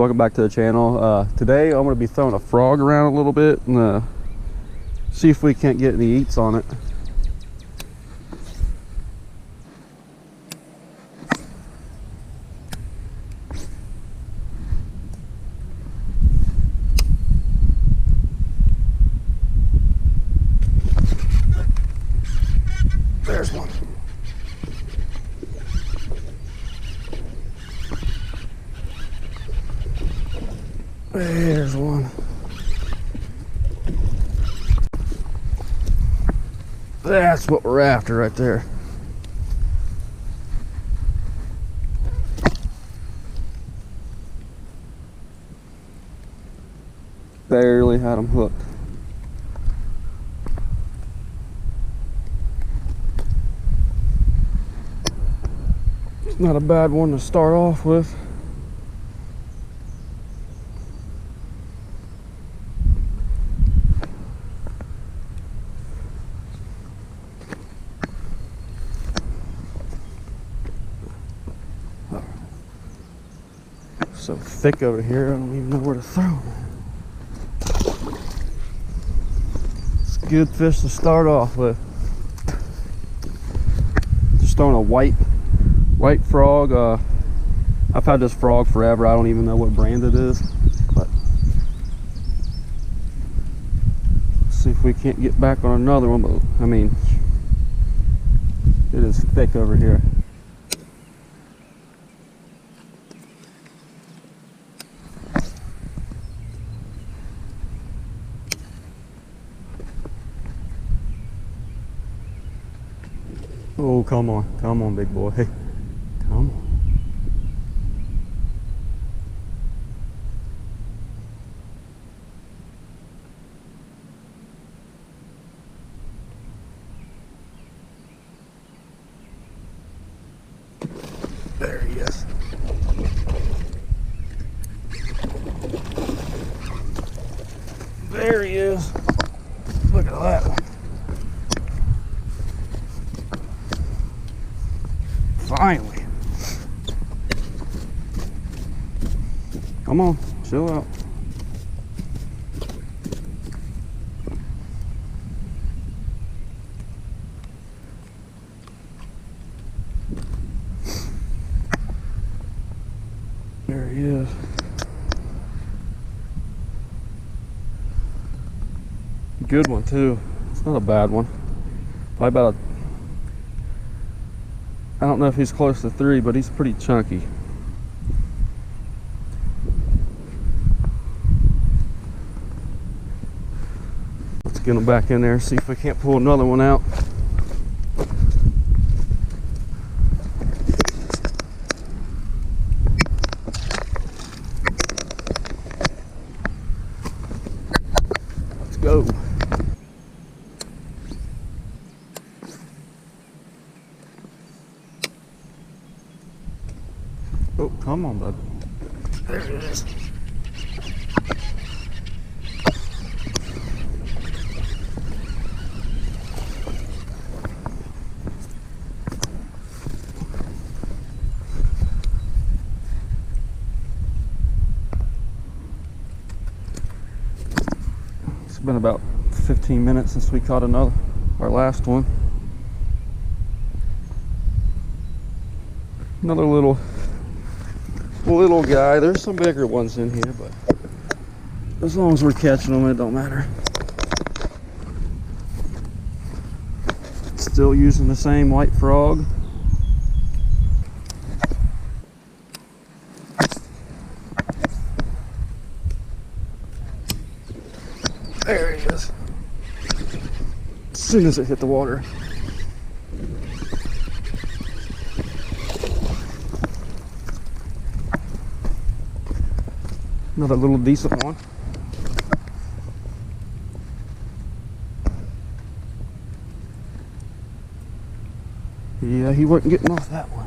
Welcome back to the channel. Today I'm going to be throwing a frog around a little bit and see if we can't get any eats on it. There's one. There's one. That's what we're after right there. Barely had him hooked. It's not a bad one to start off with. So thick over here, I don't even know where to throw them. It's a good fish to start off with. Just throwing a white frog. I've had this frog forever. I don't even know what brand it is, but let's see if we can't get back on another one. But I mean, it is thick over here. Oh, come on, big boy. Come on. There he is. There he is. Look at that one. Finally. Come on, chill out. There he is. Good one too. It's not a bad one. Probably about I don't know if he's close to 3, but he's pretty chunky. Let's get him back in there and see if we can't pull another one out. Let's go. Oh, come on, bud. There it is. It's been about 15 minutes since we caught our last one. Another little guy. There's some bigger ones in here, but as long as we're catching them, it don't matter. Still using the same white frog. There he is. As soon as it hit the water. Another little decent one. Yeah, he wasn't getting off that one.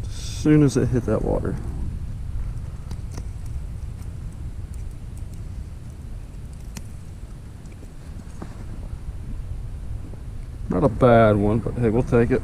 As soon as it hit that water. Not a bad one, but hey, we'll take it.